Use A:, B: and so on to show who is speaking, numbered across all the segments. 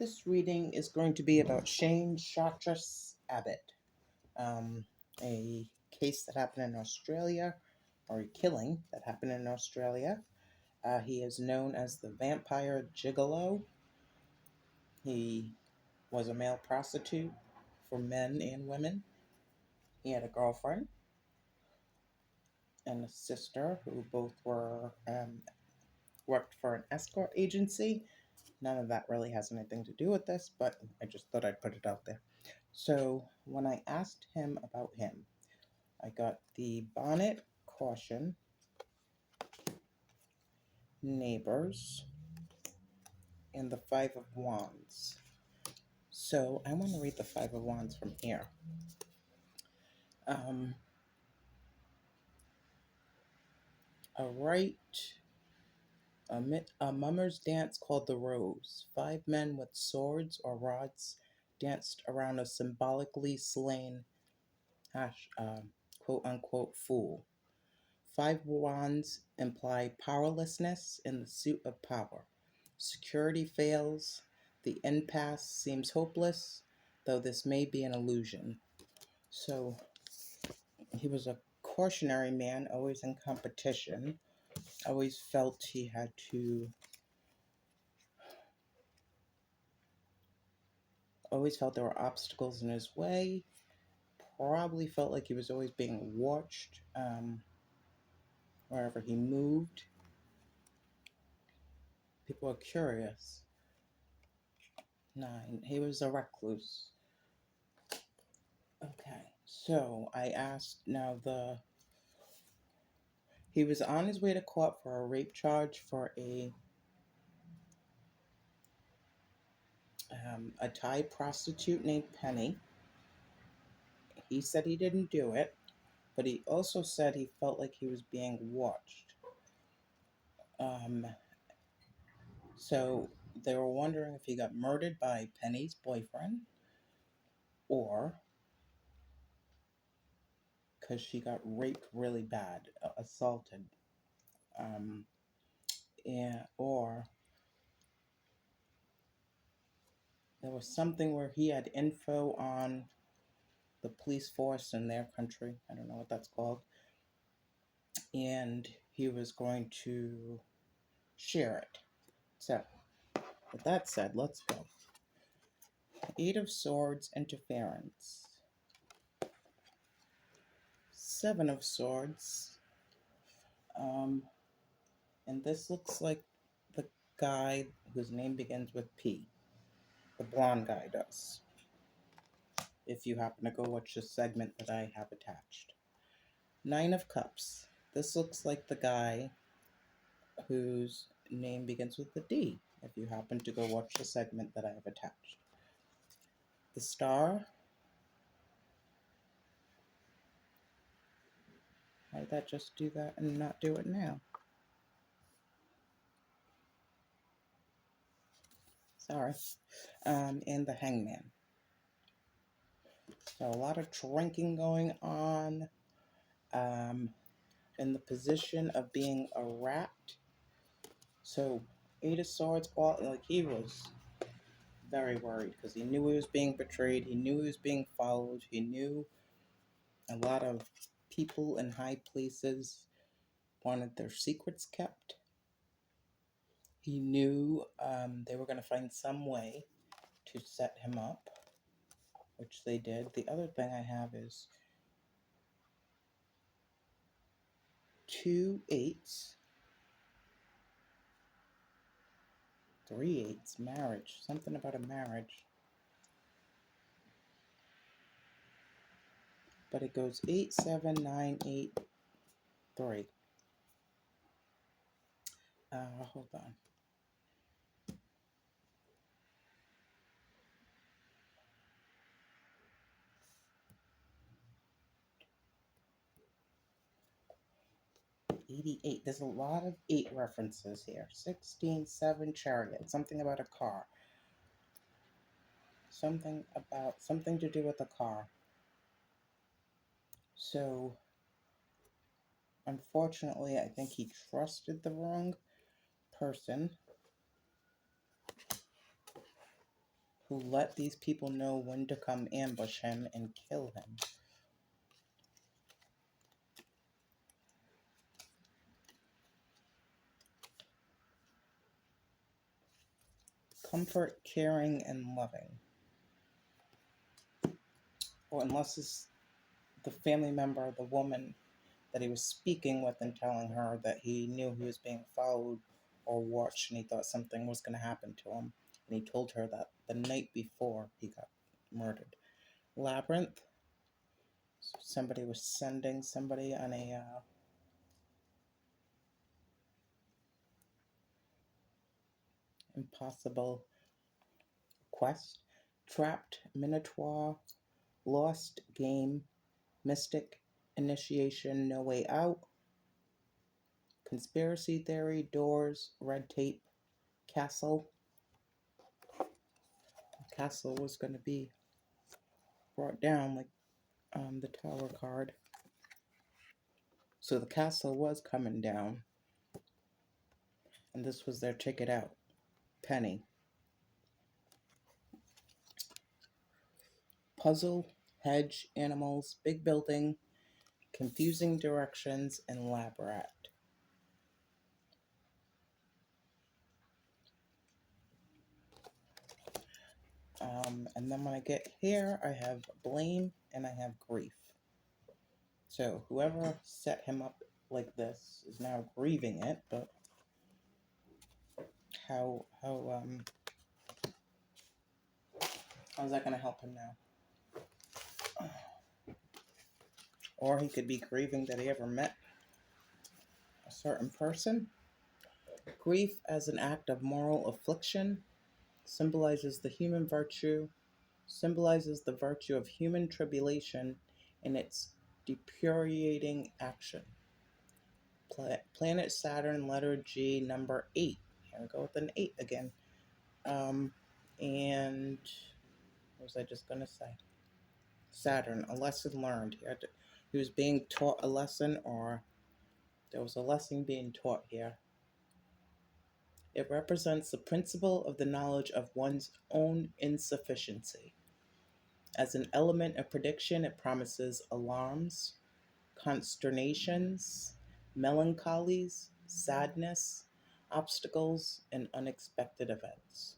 A: This reading is going to be about Chartres-Abbott, a case that happened in Australia, or a killing that happened in Australia. He is known as the vampire Gigolo. He was a male prostitute for men and women. He had a girlfriend and a sister who both worked for an escort agency. None of that really has anything to do with this, but I just thought I'd put it out there. So when I asked him about him, I got the bonnet, caution, neighbors, and the Five of Wands. So I want to read the Five of Wands from here. A mummer's dance called the Rose. 5 men with swords or rods danced around a symbolically slain quote-unquote fool. 5 wands imply powerlessness in the suit of power. Security fails. The impasse seems hopeless, though this may be an illusion. So he was a cautionary man, always in competition. Always felt he had to... Always felt there were obstacles in his way. Probably felt like he was always being watched wherever he moved. People are curious. 9. He was a recluse. Okay, so I asked he was on his way to court for a rape charge for a Thai prostitute named Penny. He said he didn't do it, but he also said he felt like he was being watched. So they were wondering if he got murdered by Penny's boyfriend or because she got raped really bad, assaulted, or there was something where he had info on the police force in their country. I don't know what that's called. And he was going to share it. So, with that said, let's go. 8 of Swords, interference. 7 of Swords. And this looks like the guy whose name begins with P. The blonde guy does. If you happen to go watch the segment that I have attached. 9 of Cups. This looks like the guy whose name begins with the D, if you happen to go watch the segment that I have attached. The Star. How did that just do that and not do it now? Sorry. And the Hangman. So a lot of drinking going on. In the position of being a rat. So 8 of Swords, like he was very worried because he knew he was being betrayed. He knew he was being followed. He knew a lot of people in high places wanted their secrets kept. He knew they were going to find some way to set him up, which they did. The other thing I have is 2 8s, 3 8s, marriage, something about a marriage. But it goes 8 7 9 8 3. Hold on. '88. There's a lot of 8 references here. 16 7 Chariot. Something about a car. Something to do with a car. So, unfortunately, I think he trusted the wrong person. who let these people know when to come ambush him and kill him. Comfort, caring, and loving. Or unless it's the family member, the woman that he was speaking with and telling her that he knew he was being followed or watched and he thought something was going to happen to him. And he told her that the night before he got murdered. Labyrinth. Somebody was sending somebody on a impossible quest. Trapped, Minotaur, Lost Game, Mystic, Initiation, No Way Out, Conspiracy Theory, Doors, Red Tape, Castle. Castle was going to be brought down like the Tower card. So the castle was coming down. And this was their ticket out. Penny. Puzzle, hedge, animals, big building, confusing directions, and lab rat. And then when I get here, I have blame and I have grief. So whoever set him up like this is now grieving it, but how's that going to help him now? Or he could be grieving that he ever met a certain person. Grief as an act of moral affliction symbolizes the human virtue, symbolizes the virtue of human tribulation in its depurating action. Planet Saturn, letter G, number 8. Here we go with an 8 again. And what was I just going to say? Saturn, a lesson learned. He was being taught a lesson, or there was a lesson being taught here. It represents the principle of the knowledge of one's own insufficiency. As an element of prediction, it promises alarms, consternations, melancholies, sadness, obstacles, and unexpected events.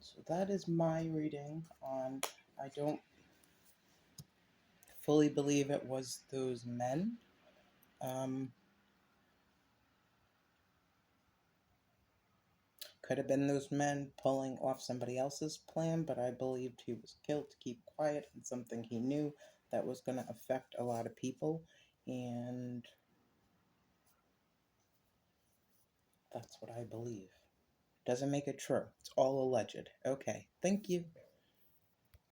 A: So that is my reading on, I don't fully believe it was those men. Could have been those men pulling off somebody else's plan, but I believed he was killed to keep quiet on something he knew that was going to affect a lot of people, and that's what I believe. Doesn't make it true. It's all alleged. Okay, thank you.